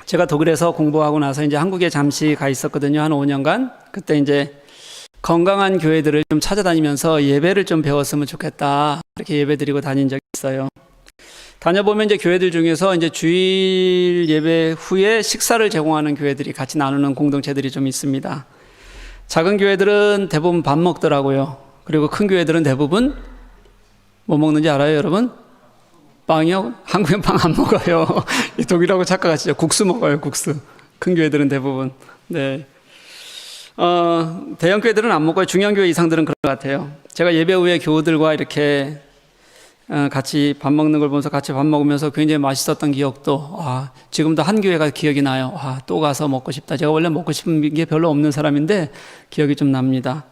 제가 독일에서 공부하고 나서 이제 한국에 잠시 가 있었거든요. 한 5년간. 그때 이제 건강한 교회들을 좀 찾아다니면서 예배를 좀 배웠으면 좋겠다. 이렇게 예배 드리고 다닌 적이 있어요. 다녀보면 이제 교회들 중에서 이제 주일 예배 후에 식사를 제공하는 교회들이 같이 나누는 공동체들이 좀 있습니다. 작은 교회들은 대부분 밥 먹더라고요. 그리고 큰 교회들은 대부분 뭐 먹는지 알아요, 여러분? 빵이요? 한국엔 빵 안 먹어요. 독일하고 착각하시죠. 국수 먹어요, 국수. 큰 교회들은 대부분. 네. 대형 교회들은 안 먹고요. 중형 교회 이상들은 그런 것 같아요. 제가 예배 후에 교우들과 이렇게 같이 밥 먹는 걸 보면서 같이 밥 먹으면서 굉장히 맛있었던 기억도 지금도 한 교회가 기억이 나요. 또 가서 먹고 싶다. 제가 원래 먹고 싶은 게 별로 없는 사람인데 기억이 좀 납니다.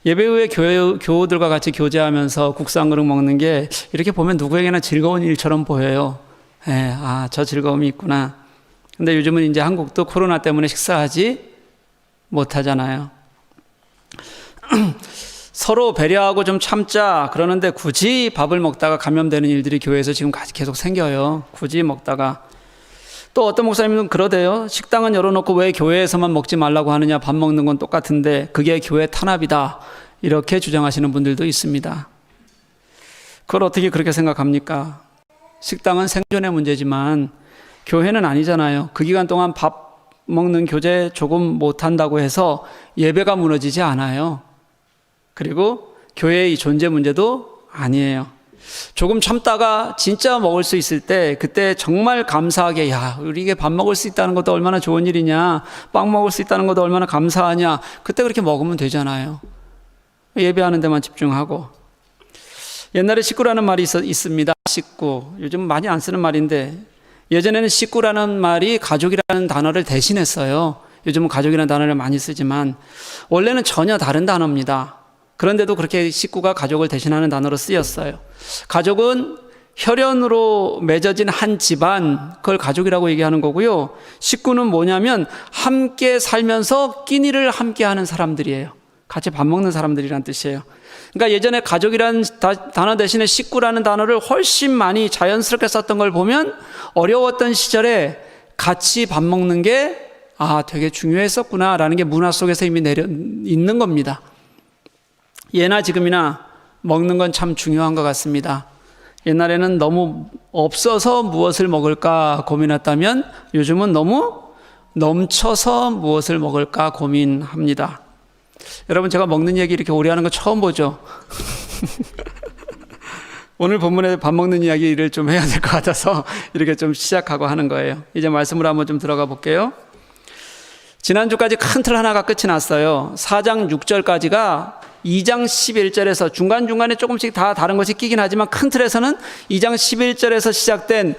예배 후에 교우들과 같이 교제하면서 국수 한 그릇 먹는 게 이렇게 보면 누구에게나 즐거운 일처럼 보여요. 저 즐거움이 있구나. 근데 요즘은 이제 한국도 코로나 때문에 식사하지 못하잖아요. 서로 배려하고 좀 참자 그러는데 굳이 밥을 먹다가 감염되는 일들이 교회에서 지금 계속 생겨요. 굳이 먹다가. 또 어떤 목사님은 그러대요. 식당은 열어놓고 왜 교회에서만 먹지 말라고 하느냐. 밥 먹는 건 똑같은데 그게 교회 탄압이다. 이렇게 주장하시는 분들도 있습니다. 그걸 어떻게 그렇게 생각합니까? 식당은 생존의 문제지만 교회는 아니잖아요. 그 기간 동안 밥 먹는 교제 조금 못한다고 해서 예배가 무너지지 않아요. 그리고 교회의 이 존재 문제도 아니에요. 조금 참다가 진짜 먹을 수 있을 때 그때 정말 감사하게 우리 이게 밥 먹을 수 있다는 것도 얼마나 좋은 일이냐, 빵 먹을 수 있다는 것도 얼마나 감사하냐, 그때 그렇게 먹으면 되잖아요. 예배하는 데만 집중하고. 옛날에 식구라는 말이 있습니다. 식구. 요즘 많이 안 쓰는 말인데 예전에는 식구라는 말이 가족이라는 단어를 대신했어요. 요즘은 가족이라는 단어를 많이 쓰지만 원래는 전혀 다른 단어입니다. 그런데도 그렇게 식구가 가족을 대신하는 단어로 쓰였어요. 가족은 혈연으로 맺어진 한 집안, 그걸 가족이라고 얘기하는 거고요. 식구는 뭐냐면 함께 살면서 끼니를 함께 하는 사람들이에요. 같이 밥 먹는 사람들이란 뜻이에요. 그러니까 예전에 가족이라는 단어 대신에 식구라는 단어를 훨씬 많이 자연스럽게 썼던 걸 보면 어려웠던 시절에 같이 밥 먹는 게 되게 중요했었구나라는 게 문화 속에서 이미 있는 겁니다. 예나 지금이나 먹는 건 참 중요한 것 같습니다. 옛날에는 너무 없어서 무엇을 먹을까 고민했다면 요즘은 너무 넘쳐서 무엇을 먹을까 고민합니다. 여러분, 제가 먹는 얘기 이렇게 오래 하는 거 처음 보죠? 오늘 본문에 밥 먹는 이야기를 좀 해야 될 것 같아서 이렇게 좀 시작하고 하는 거예요. 이제 말씀으로 한번 좀 들어가 볼게요. 지난주까지 큰 틀 하나가 끝이 났어요. 4장 6절까지가 2장 11절에서 중간중간에 조금씩 다 다른 것이 끼긴 하지만 큰 틀에서는 2장 11절에서 시작된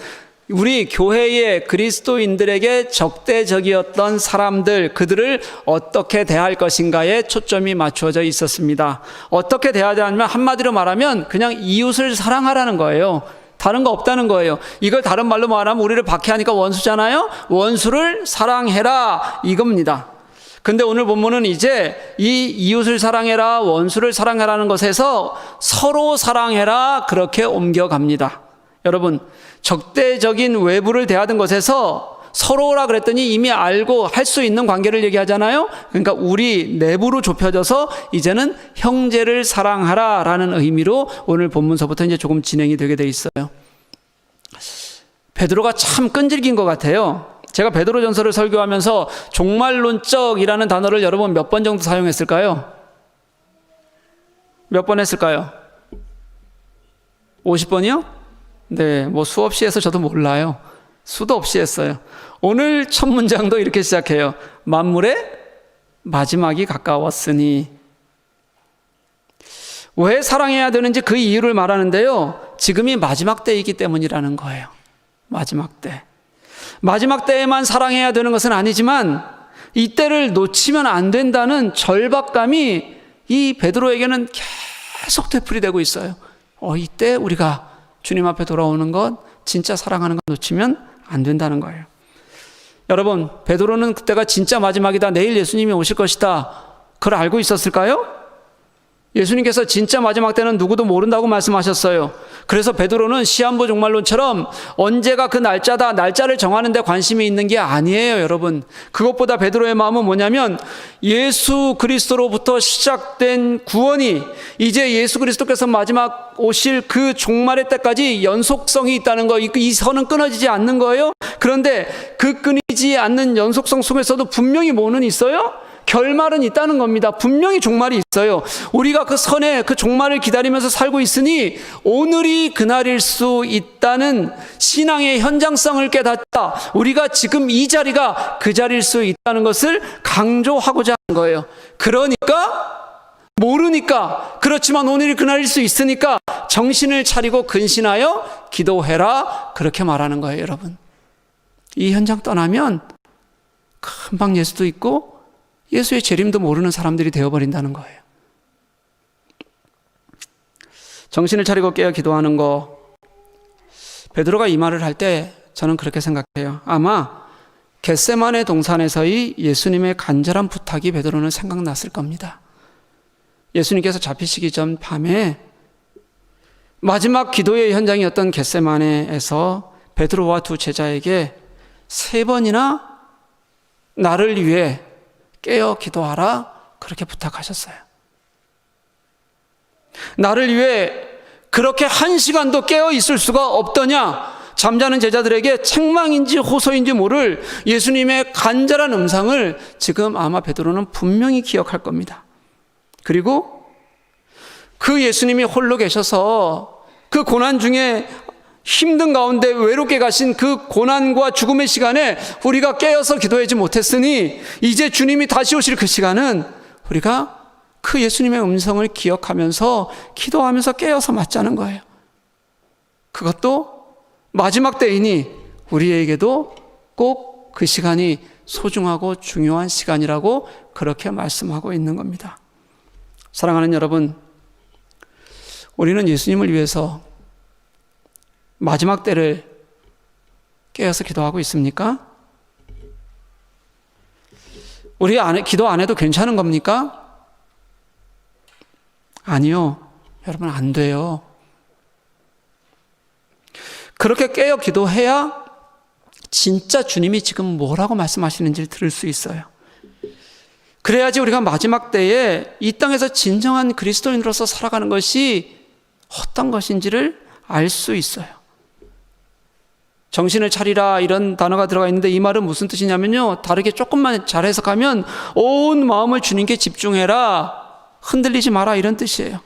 우리 교회의 그리스도인들에게 적대적이었던 사람들, 그들을 어떻게 대할 것인가에 초점이 맞추어져 있었습니다. 어떻게 대해야 하냐면 한마디로 말하면 그냥 이웃을 사랑하라는 거예요. 다른 거 없다는 거예요. 이걸 다른 말로 말하면 우리를 박해하니까 원수잖아요. 원수를 사랑해라 이겁니다. 근데 오늘 본문은 이제 이 이웃을 사랑해라, 원수를 사랑해라는 것에서 서로 사랑해라 그렇게 옮겨갑니다. 여러분, 적대적인 외부를 대하던 것에서 서로라 그랬더니 이미 알고 할 수 있는 관계를 얘기하잖아요. 그러니까 우리 내부로 좁혀져서 이제는 형제를 사랑하라 라는 의미로 오늘 본문서부터 이제 조금 진행이 되게 돼 있어요. 베드로가 참 끈질긴 것 같아요. 제가 베드로전서를 설교하면서 종말론적이라는 단어를 여러분 몇 번 정도 사용했을까요? 몇 번 했을까요? 50번이요? 네, 뭐 수없이 해서 저도 몰라요. 수도 없이 했어요. 오늘 첫 문장도 이렇게 시작해요. 만물의 마지막이 가까웠으니. 왜 사랑해야 되는지 그 이유를 말하는데요. 지금이 마지막 때이기 때문이라는 거예요. 마지막 때. 마지막 때에만 사랑해야 되는 것은 아니지만 이 때를 놓치면 안 된다는 절박감이 이 베드로에게는 계속 되풀이되고 있어요. 이때 우리가 주님 앞에 돌아오는 것, 진짜 사랑하는 것 놓치면 안 된다는 거예요. 여러분, 베드로는 그때가 진짜 마지막이다. 내일 예수님이 오실 것이다. 그걸 알고 있었을까요? 예수님께서 진짜 마지막 때는 누구도 모른다고 말씀하셨어요. 그래서 베드로는 시한부 종말론처럼 언제가 그 날짜다, 날짜를 정하는 데 관심이 있는 게 아니에요, 여러분. 그것보다 베드로의 마음은 뭐냐면 예수 그리스도로부터 시작된 구원이 이제 예수 그리스도께서 마지막 오실 그 종말의 때까지 연속성이 있다는 거, 이 선은 끊어지지 않는 거예요. 그런데 그 끊이지 않는 연속성 속에서도 분명히 뭐는 있어요? 결말은 있다는 겁니다. 분명히 종말이 있어요. 우리가 그 선의 그 종말을 기다리면서 살고 있으니 오늘이 그날일 수 있다는 신앙의 현장성을 깨닫자 우리가 지금 이 자리가 그 자리일 수 있다는 것을 강조하고자 하는 거예요. 그러니까 모르니까, 그렇지만 오늘이 그날일 수 있으니까 정신을 차리고 근신하여 기도해라, 그렇게 말하는 거예요, 여러분. 이 현장 떠나면 금방 예수도 있고 예수의 재림도 모르는 사람들이 되어버린다는 거예요. 정신을 차리고 깨어 기도하는 거, 베드로가 이 말을 할 때 저는 그렇게 생각해요. 아마 겟세마네 동산에서의 예수님의 간절한 부탁이 베드로는 생각났을 겁니다. 예수님께서 잡히시기 전 밤에 마지막 기도의 현장이었던 겟세마네에서 베드로와 두 제자에게 3번이나 나를 위해 깨어 기도하라, 그렇게 부탁하셨어요. 나를 위해 그렇게 1시간도 깨어 있을 수가 없더냐? 잠자는 제자들에게 책망인지 호소인지 모를 예수님의 간절한 음성을 지금 아마 베드로는 분명히 기억할 겁니다. 그리고 그 예수님이 홀로 계셔서 그 고난 중에 힘든 가운데 외롭게 가신 그 고난과 죽음의 시간에 우리가 깨어서 기도하지 못했으니 이제 주님이 다시 오실 그 시간은 우리가 그 예수님의 음성을 기억하면서 기도하면서 깨어서 맞자는 거예요. 그것도 마지막 때이니 우리에게도 꼭 그 시간이 소중하고 중요한 시간이라고 그렇게 말씀하고 있는 겁니다. 사랑하는 여러분, 우리는 예수님을 위해서 마지막 때를 깨어서 기도하고 있습니까? 우리 기도 안 해도 괜찮은 겁니까? 아니요. 여러분, 안 돼요. 그렇게 깨어 기도해야 진짜 주님이 지금 뭐라고 말씀하시는지를 들을 수 있어요. 그래야지 우리가 마지막 때에 이 땅에서 진정한 그리스도인으로서 살아가는 것이 어떤 것인지를 알 수 있어요. 정신을 차리라, 이런 단어가 들어가 있는데 이 말은 무슨 뜻이냐면요, 다르게 조금만 잘 해석하면 온 마음을 주님께 집중해라, 흔들리지 마라, 이런 뜻이에요.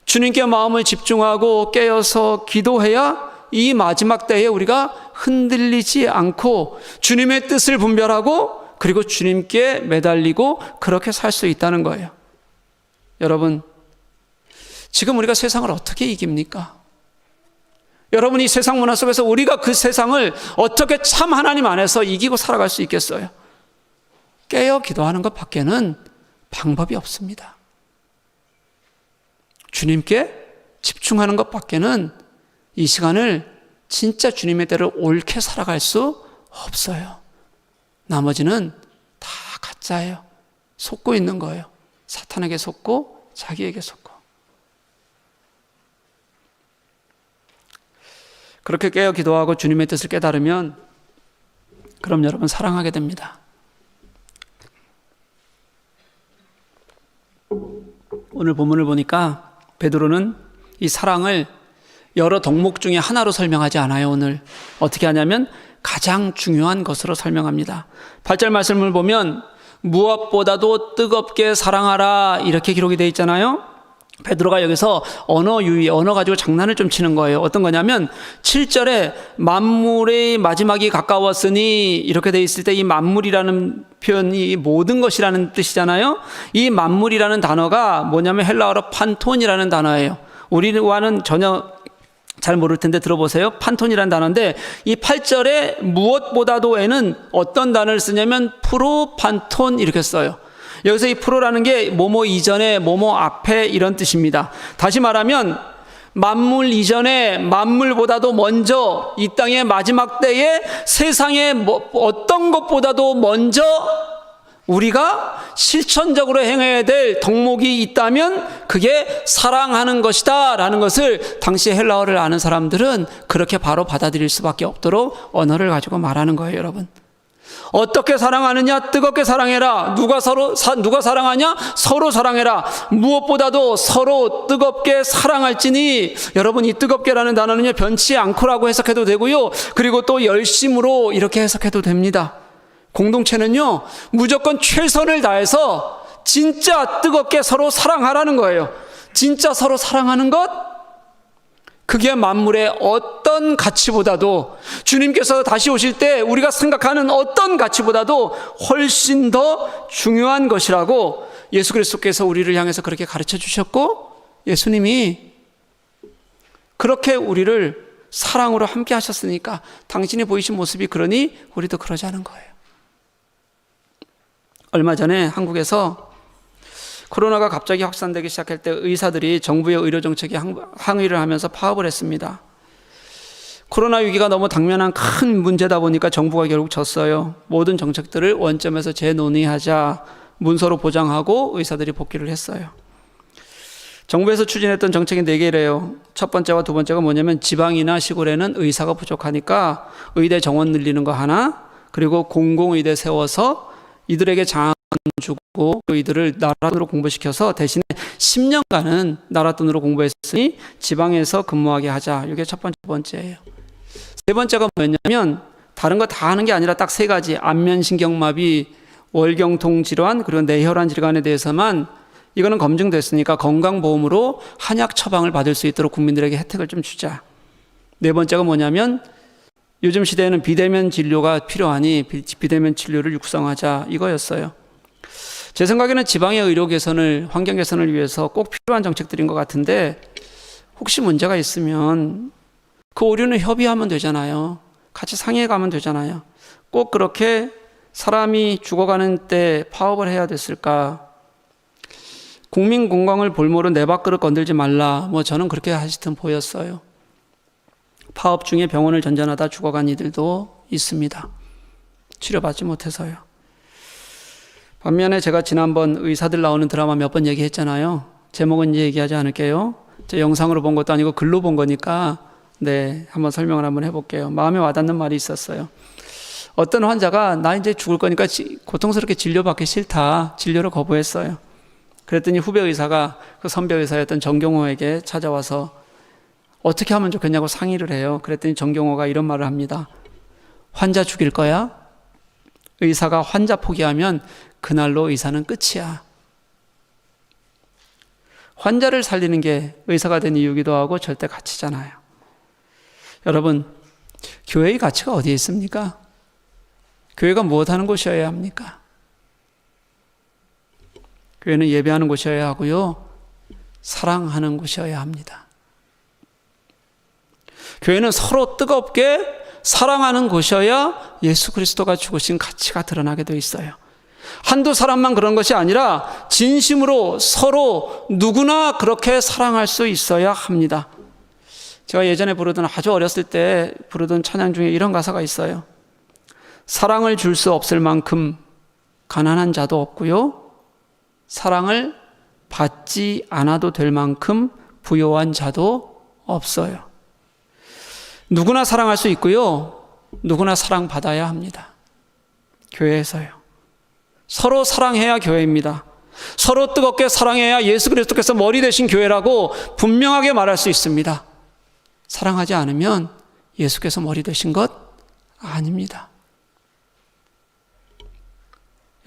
주님께 마음을 집중하고 깨어서 기도해야 이 마지막 때에 우리가 흔들리지 않고 주님의 뜻을 분별하고 그리고 주님께 매달리고 그렇게 살 수 있다는 거예요. 여러분, 지금 우리가 세상을 어떻게 이깁니까? 여러분, 이 세상 문화 속에서 우리가 그 세상을 어떻게 참 하나님 안에서 이기고 살아갈 수 있겠어요? 깨어 기도하는 것 밖에는 방법이 없습니다. 주님께 집중하는 것 밖에는 이 시간을 진짜 주님의 대로 옳게 살아갈 수 없어요. 나머지는 다 가짜예요. 속고 있는 거예요. 사탄에게 속고 자기에게 속고. 그렇게 깨어 기도하고 주님의 뜻을 깨달으면 그럼 여러분 사랑하게 됩니다. 오늘 본문을 보니까 베드로는 이 사랑을 여러 덕목 중에 하나로 설명하지 않아요. 오늘 어떻게 하냐면 가장 중요한 것으로 설명합니다. 8절 말씀을 보면 무엇보다도 뜨겁게 사랑하라, 이렇게 기록이 되어 있잖아요. 베드로가 여기서 언어 가지고 장난을 좀 치는 거예요. 어떤 거냐면 7절에 만물의 마지막이 가까웠으니, 이렇게 되어 있을 때 이 만물이라는 표현이 모든 것이라는 뜻이잖아요. 이 만물이라는 단어가 뭐냐면 헬라어로 판톤이라는 단어예요. 우리와는 전혀 잘 모를 텐데 들어보세요. 판톤이라는 단어인데 이 8절에 무엇보다도에는 어떤 단어를 쓰냐면 프로판톤, 이렇게 써요. 여기서 이 프로라는 게 뭐뭐 이전에 뭐뭐 앞에 이런 뜻입니다. 다시 말하면 만물 이전에 만물보다도 먼저 이 땅의 마지막 때에 세상의 어떤 것보다도 먼저 우리가 실천적으로 행해야 될 덕목이 있다면 그게 사랑하는 것이다 라는 것을 당시 헬라어를 아는 사람들은 그렇게 바로 받아들일 수밖에 없도록 언어를 가지고 말하는 거예요. 여러분, 어떻게 사랑하느냐? 뜨겁게 사랑해라. 누가 사랑하냐? 서로 사랑해라. 무엇보다도 서로 뜨겁게 사랑할지니. 여러분, 이 뜨겁게라는 단어는요, 변치 않고라고 해석해도 되고요, 그리고 또 열심으로 이렇게 해석해도 됩니다. 공동체는요, 무조건 최선을 다해서 진짜 뜨겁게 서로 사랑하라는 거예요. 진짜 서로 사랑하는 것, 그게 만물의 어떤 가치보다도, 주님께서 다시 오실 때 우리가 생각하는 어떤 가치보다도 훨씬 더 중요한 것이라고 예수 그리스도께서 우리를 향해서 그렇게 가르쳐 주셨고, 예수님이 그렇게 우리를 사랑으로 함께 하셨으니까 당신이 보이신 모습이 그러니 우리도 그러자는 거예요. 얼마 전에 한국에서 코로나가 갑자기 확산되기 시작할 때 의사들이 정부의 의료 정책에 항의를 하면서 파업을 했습니다. 코로나 위기가 너무 당면한 큰 문제다 보니까 정부가 결국 졌어요. 모든 정책들을 원점에서 재논의하자 문서로 보장하고 의사들이 복귀를 했어요. 정부에서 추진했던 정책이 4개래요. 첫 번째와 두 번째가 뭐냐면, 지방이나 시골에는 의사가 부족하니까 의대 정원 늘리는 거 하나, 그리고 공공의대 세워서 이들에게 장학금 주고 이들을 나라 돈으로 공부시켜서 대신에 10년간은 나라 돈으로 공부했으니 지방에서 근무하게 하자. 이게 첫 번째예요. 세 번째가 뭐였냐면, 다른 거 다 하는 게 아니라 딱 3가지, 안면신경마비, 월경통 질환, 그리고 뇌혈관 질환에 대해서만 이거는 검증됐으니까 건강보험으로 한약 처방을 받을 수 있도록 국민들에게 혜택을 좀 주자. 4번째가 뭐냐면, 요즘 시대에는 비대면 진료가 필요하니 비대면 진료를 육성하자, 이거였어요. 제 생각에는 지방의 의료 개선을, 환경 개선을 위해서 꼭 필요한 정책들인 것 같은데, 혹시 문제가 있으면 그 오류는 협의하면 되잖아요. 같이 상의해 가면 되잖아요. 꼭 그렇게 사람이 죽어가는 때 파업을 해야 됐을까? 국민 건강을 볼모로 내 밥그릇 건들지 말라, 뭐 저는 그렇게 하시던 보였어요. 파업 중에 병원을 전전하다 죽어간 이들도 있습니다. 치료받지 못해서요. 반면에 제가 지난번 의사들 나오는 드라마 몇 번 얘기했잖아요. 제목은 이제 얘기하지 않을게요. 제 영상으로 본 것도 아니고 글로 본 거니까 한번 설명을 한번 해볼게요. 마음에 와닿는 말이 있었어요. 어떤 환자가 나 이제 죽을 거니까 고통스럽게 진료받기 싫다, 진료를 거부했어요. 그랬더니 후배 의사가 그 선배 의사였던 정경호에게 찾아와서 어떻게 하면 좋겠냐고 상의를 해요. 그랬더니 정경호가 이런 말을 합니다. 환자 죽일 거야? 의사가 환자 포기하면 그날로 의사는 끝이야. 환자를 살리는 게 의사가 된 이유기도 하고 절대 가치잖아요. 여러분, 교회의 가치가 어디에 있습니까? 교회가 무엇하는 곳이어야 합니까? 교회는 예배하는 곳이어야 하고요, 사랑하는 곳이어야 합니다. 교회는 서로 뜨겁게 사랑하는 곳이어야 예수 그리스도가 죽으신 가치가 드러나게 돼 있어요. 한두 사람만 그런 것이 아니라 진심으로 서로 누구나 그렇게 사랑할 수 있어야 합니다. 제가 예전에 아주 어렸을 때 부르던 찬양 중에 이런 가사가 있어요. 사랑을 줄 수 없을 만큼 가난한 자도 없고요, 사랑을 받지 않아도 될 만큼 부요한 자도 없어요. 누구나 사랑할 수 있고요, 누구나 사랑받아야 합니다. 교회에서요. 서로 사랑해야 교회입니다. 서로 뜨겁게 사랑해야 예수 그리스도께서 머리 되신 교회라고 분명하게 말할 수 있습니다. 사랑하지 않으면 예수께서 머리 되신 것 아닙니다.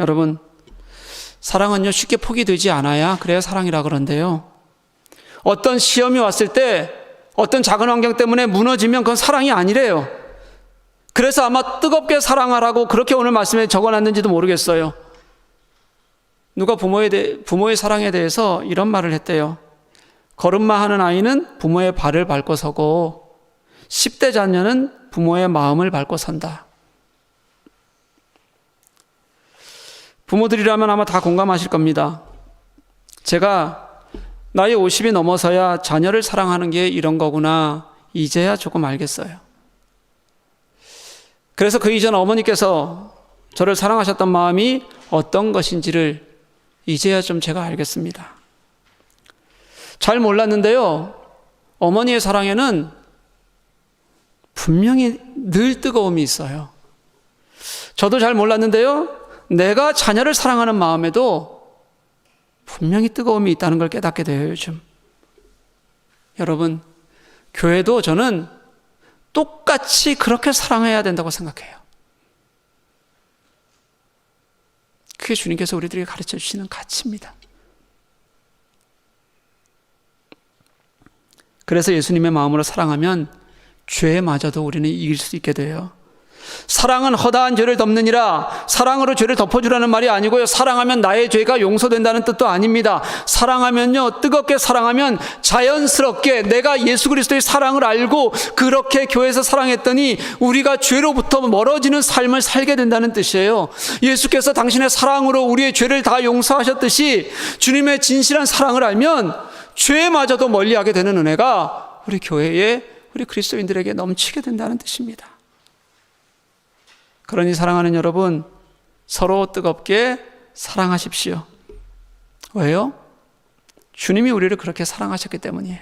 여러분, 사랑은요, 쉽게 포기되지 않아야 그래야 사랑이라 그런데요, 어떤 시험이 왔을 때 어떤 작은 환경 때문에 무너지면 그건 사랑이 아니래요. 그래서 아마 뜨겁게 사랑하라고 그렇게 오늘 말씀에 적어놨는지도 모르겠어요. 누가 부모의 사랑에 대해서 이런 말을 했대요. 걸음마 하는 아이는 부모의 발을 밟고 서고 10대 자녀는 부모의 마음을 밟고 선다. 부모들이라면 아마 다 공감하실 겁니다. 제가 나이 50이 넘어서야 자녀를 사랑하는 게 이런 거구나, 이제야 조금 알겠어요. 그래서 그 이전 어머니께서 저를 사랑하셨던 마음이 어떤 것인지를 이제야 좀 제가 알겠습니다. 잘 몰랐는데요, 어머니의 사랑에는 분명히 늘 뜨거움이 있어요. 저도 잘 몰랐는데요, 내가 자녀를 사랑하는 마음에도 분명히 뜨거움이 있다는 걸 깨닫게 돼요, 요즘. 여러분, 교회도 저는 똑같이 그렇게 사랑해야 된다고 생각해요. 그게 주님께서 우리들에게 가르쳐 주시는 가치입니다. 그래서 예수님의 마음으로 사랑하면 죄마저도 우리는 이길 수 있게 돼요. 사랑은 허다한 죄를 덮느니라. 사랑으로 죄를 덮어주라는 말이 아니고요, 사랑하면 나의 죄가 용서된다는 뜻도 아닙니다. 사랑하면요, 뜨겁게 사랑하면 자연스럽게 내가 예수 그리스도의 사랑을 알고 그렇게 교회에서 사랑했더니 우리가 죄로부터 멀어지는 삶을 살게 된다는 뜻이에요. 예수께서 당신의 사랑으로 우리의 죄를 다 용서하셨듯이 주님의 진실한 사랑을 알면 죄마저도 멀리하게 되는 은혜가 우리 교회에, 우리 그리스도인들에게 넘치게 된다는 뜻입니다. 그러니 사랑하는 여러분, 서로 뜨겁게 사랑하십시오. 왜요? 주님이 우리를 그렇게 사랑하셨기 때문이에요.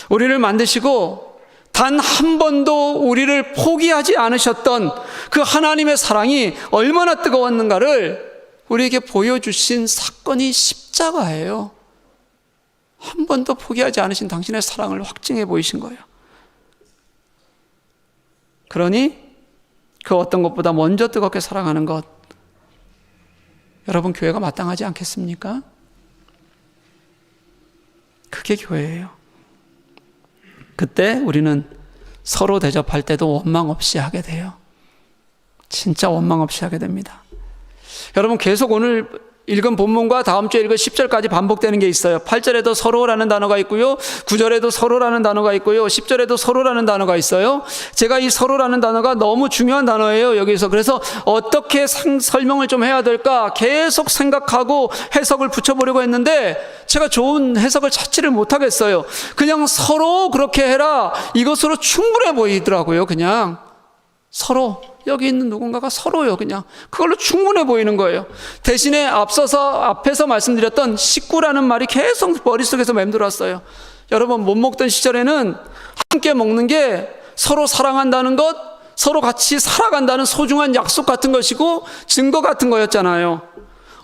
우리를 만드시고 단 한 번도 우리를 포기하지 않으셨던 그 하나님의 사랑이 얼마나 뜨거웠는가를 우리에게 보여주신 사건이 십자가예요. 한 번도 포기하지 않으신 당신의 사랑을 확증해 보이신 거예요. 그러니 그 어떤 것보다 먼저 뜨겁게 사랑하는 것, 여러분 교회가 마땅하지 않겠습니까? 그게 교회예요. 그때 우리는 서로 대접할 때도 원망 없이 하게 돼요. 진짜 원망 없이 하게 됩니다. 여러분, 계속 오늘 읽은 본문과 다음 주에 읽은 10절까지 반복되는 게 있어요. 8절에도 서로라는 단어가 있고요, 9절에도 서로라는 단어가 있고요, 10절에도 서로라는 단어가 있어요. 제가 이 서로라는 단어가 너무 중요한 단어예요, 여기서. 그래서 어떻게 설명을 좀 해야 될까 계속 생각하고 해석을 붙여보려고 했는데 제가 좋은 해석을 찾지를 못하겠어요. 그냥 서로 그렇게 해라, 이것으로 충분해 보이더라고요. 그냥 서로, 여기 있는 누군가가 서로요, 그냥 그걸로 충분해 보이는 거예요. 대신에 앞에서 말씀드렸던 식구라는 말이 계속 머릿속에서 맴돌았어요. 여러분, 못 먹던 시절에는 함께 먹는 게 서로 사랑한다는 것, 서로 같이 살아간다는 소중한 약속 같은 것이고 증거 같은 거였잖아요.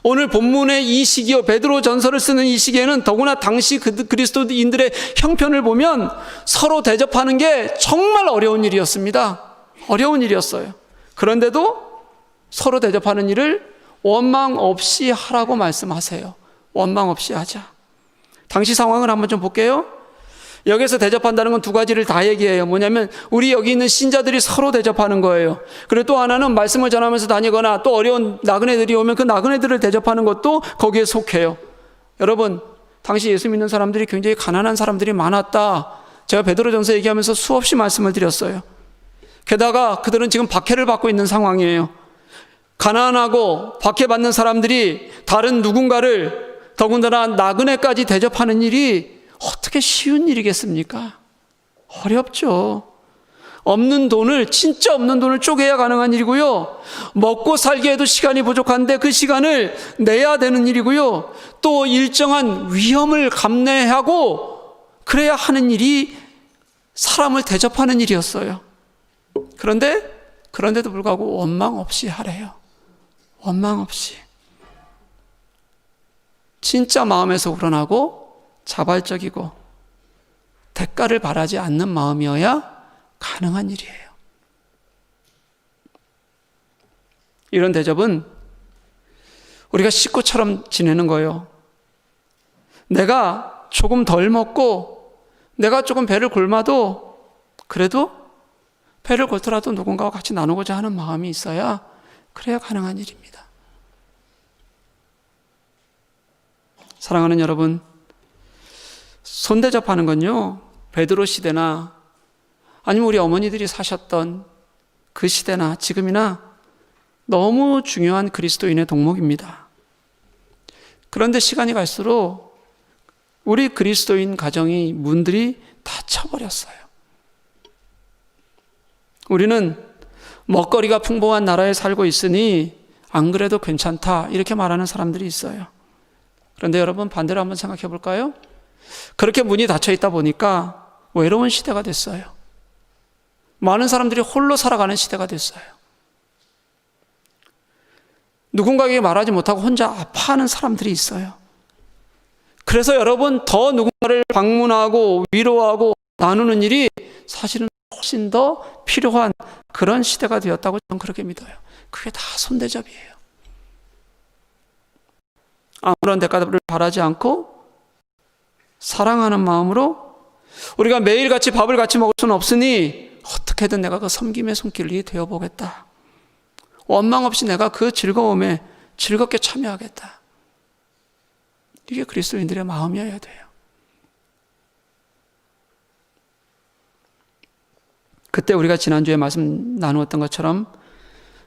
오늘 본문의 이 시기요, 베드로 전서를 쓰는 이 시기에는 더구나 당시 그리스도인들의 형편을 보면 서로 대접하는 게 정말 어려운 일이었습니다. 어려운 일이었어요. 그런데도 서로 대접하는 일을 원망 없이 하라고 말씀하세요. 원망 없이 하자. 당시 상황을 한번 좀 볼게요. 여기서 대접한다는 건 두 가지를 다 얘기해요. 뭐냐면 우리 여기 있는 신자들이 서로 대접하는 거예요. 그리고 또 하나는 말씀을 전하면서 다니거나 또 어려운 나그네들이 오면 그 나그네들을 대접하는 것도 거기에 속해요. 여러분, 당시 예수 믿는 사람들이 굉장히 가난한 사람들이 많았다. 제가 베드로전서 얘기하면서 수없이 말씀을 드렸어요. 게다가 그들은 지금 박해를 받고 있는 상황이에요. 가난하고 박해받는 사람들이 다른 누군가를, 더군다나 나그네까지 대접하는 일이 어떻게 쉬운 일이겠습니까? 어렵죠. 없는 돈을, 진짜 없는 돈을 쪼개야 가능한 일이고요, 먹고 살기에도 시간이 부족한데 그 시간을 내야 되는 일이고요, 또 일정한 위험을 감내하고 그래야 하는 일이 사람을 대접하는 일이었어요. 그런데도 불구하고 원망 없이 하래요. 원망 없이. 진짜 마음에서 우러나고 자발적이고 대가를 바라지 않는 마음이어야 가능한 일이에요. 이런 대접은 우리가 식구처럼 지내는 거예요. 내가 조금 덜 먹고 내가 조금 배를 굶어도 그래도 배를 골더라도 누군가와 같이 나누고자 하는 마음이 있어야, 그래야 가능한 일입니다. 사랑하는 여러분, 손대접하는 건요, 베드로 시대나 아니면 우리 어머니들이 사셨던 그 시대나 지금이나 너무 중요한 그리스도인의 덕목입니다. 그런데 시간이 갈수록 우리 그리스도인 가정의 문들이 닫혀버렸어요. 우리는 먹거리가 풍부한 나라에 살고 있으니 안 그래도 괜찮다 이렇게 말하는 사람들이 있어요. 그런데 여러분 반대로 한번 생각해 볼까요? 그렇게 문이 닫혀 있다 보니까 외로운 시대가 됐어요. 많은 사람들이 홀로 살아가는 시대가 됐어요. 누군가에게 말하지 못하고 혼자 아파하는 사람들이 있어요. 그래서 여러분 더 누군가를 방문하고 위로하고 나누는 일이 사실은 훨씬 더 필요한 그런 시대가 되었다고 저는 그렇게 믿어요. 그게 다 손대접이에요. 아무런 대가를 바라지 않고 사랑하는 마음으로 우리가 매일같이 밥을 같이 먹을 수는 없으니 어떻게든 내가 그 섬김의 손길이 되어보겠다. 원망 없이 내가 그 즐거움에 즐겁게 참여하겠다. 이게 그리스도인들의 마음이어야 돼요. 그때 우리가 지난주에 말씀 나누었던 것처럼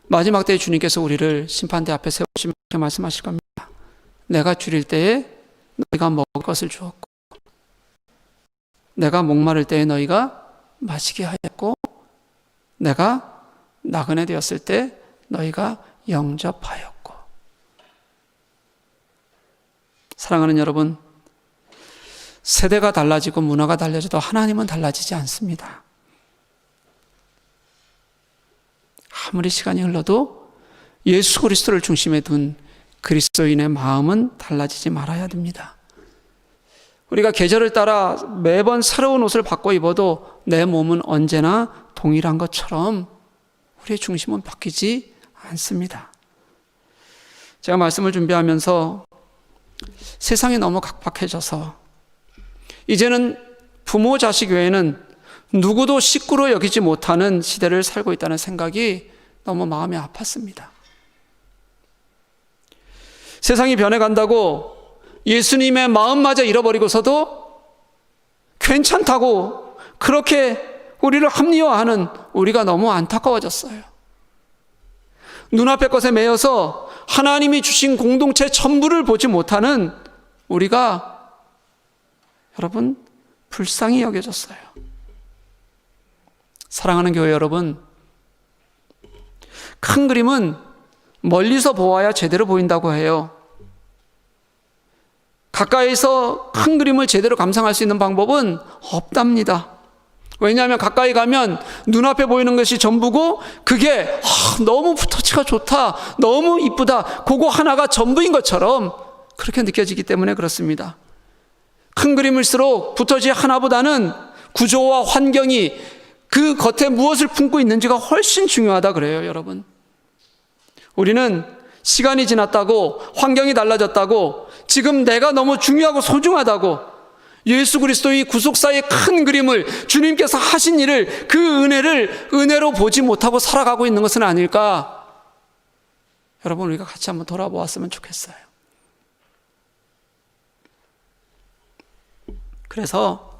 마지막 때에 주님께서 우리를 심판대 앞에 세우시며 이렇게 말씀하실 겁니다. 내가 줄일 때에 너희가 먹을 것을 주었고 내가 목마를 때에 너희가 마시게 하였고 내가 나그네 되었을 때 너희가 영접하였고. 사랑하는 여러분, 세대가 달라지고 문화가 달라져도 하나님은 달라지지 않습니다. 아무리 시간이 흘러도 예수 그리스도를 중심에 둔 그리스도인의 마음은 달라지지 말아야 됩니다. 우리가 계절을 따라 매번 새로운 옷을 바꿔 입어도 내 몸은 언제나 동일한 것처럼 우리의 중심은 바뀌지 않습니다. 제가 말씀을 준비하면서 세상이 너무 각박해져서 이제는 부모 자식 외에는 누구도 식구로 여기지 못하는 시대를 살고 있다는 생각이 너무 마음이 아팠습니다. 세상이 변해간다고 예수님의 마음마저 잃어버리고서도 괜찮다고 그렇게 우리를 합리화하는 우리가 너무 안타까워졌어요. 눈앞의 것에 매여서 하나님이 주신 공동체 전부를 보지 못하는 우리가 여러분 불쌍히 여겨졌어요. 사랑하는 교회 여러분, 큰 그림은 멀리서 보아야 제대로 보인다고 해요. 가까이서 큰 그림을 제대로 감상할 수 있는 방법은 없답니다. 왜냐하면 가까이 가면 눈앞에 보이는 것이 전부고 그게 너무 터치가 좋다, 너무 이쁘다, 그거 하나가 전부인 것처럼 그렇게 느껴지기 때문에 그렇습니다. 큰 그림일수록 붓터지 하나보다는 구조와 환경이 그 겉에 무엇을 품고 있는지가 훨씬 중요하다 그래요, 여러분. 우리는 시간이 지났다고, 환경이 달라졌다고, 지금 내가 너무 중요하고 소중하다고 예수 그리스도의 구속사의 큰 그림을, 주님께서 하신 일을, 그 은혜를 은혜로 보지 못하고 살아가고 있는 것은 아닐까? 여러분, 우리가 같이 한번 돌아보았으면 좋겠어요. 그래서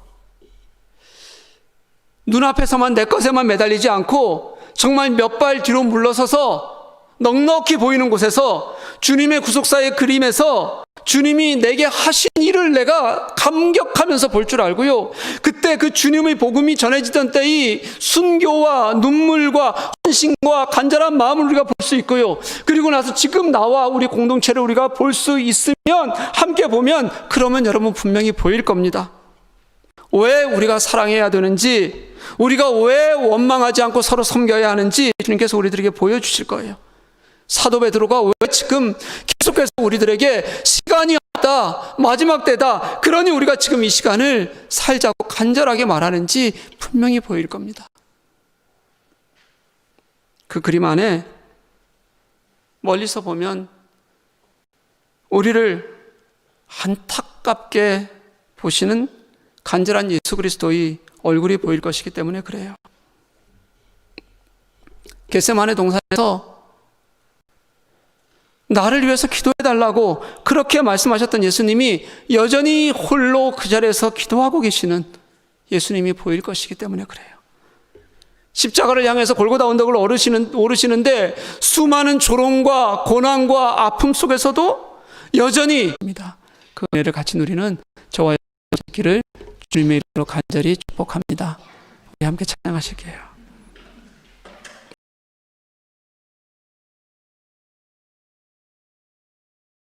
눈앞에서만 내 것에만 매달리지 않고 정말 몇 발 뒤로 물러서서 넉넉히 보이는 곳에서 주님의 구속사의 그림에서 주님이 내게 하신 일을 내가 감격하면서 볼 줄 알고요. 그때 그 주님의 복음이 전해지던 때의 순교와 눈물과 헌신과 간절한 마음을 우리가 볼 수 있고요. 그리고 나서 지금 나와 우리 공동체를 우리가 볼 수 있으면, 함께 보면, 그러면 여러분 분명히 보일 겁니다. 왜 우리가 사랑해야 되는지, 우리가 왜 원망하지 않고 서로 섬겨야 하는지 주님께서 우리들에게 보여주실 거예요. 사도 베드로가 왜 지금 계속해서 우리들에게 시간이 없다, 마지막 때다, 그러니 우리가 지금 이 시간을 살자고 간절하게 말하는지 분명히 보일 겁니다. 그 그림 안에 멀리서 보면 우리를 안타깝게 보시는 간절한 예수 그리스도의 얼굴이 보일 것이기 때문에 그래요. 겟세마네 동산에서 나를 위해서 기도해달라고 그렇게 말씀하셨던 예수님이 여전히 홀로 그 자리에서 기도하고 계시는 예수님이 보일 것이기 때문에 그래요. 십자가를 향해서 골고다 언덕을 오르시는데 수많은 조롱과 고난과 아픔 속에서도 여전히 그 은혜를 같이 누리는 저와 여러분의 길을 주님의 이름으로 간절히 축복합니다. 우리 함께 찬양하실게요.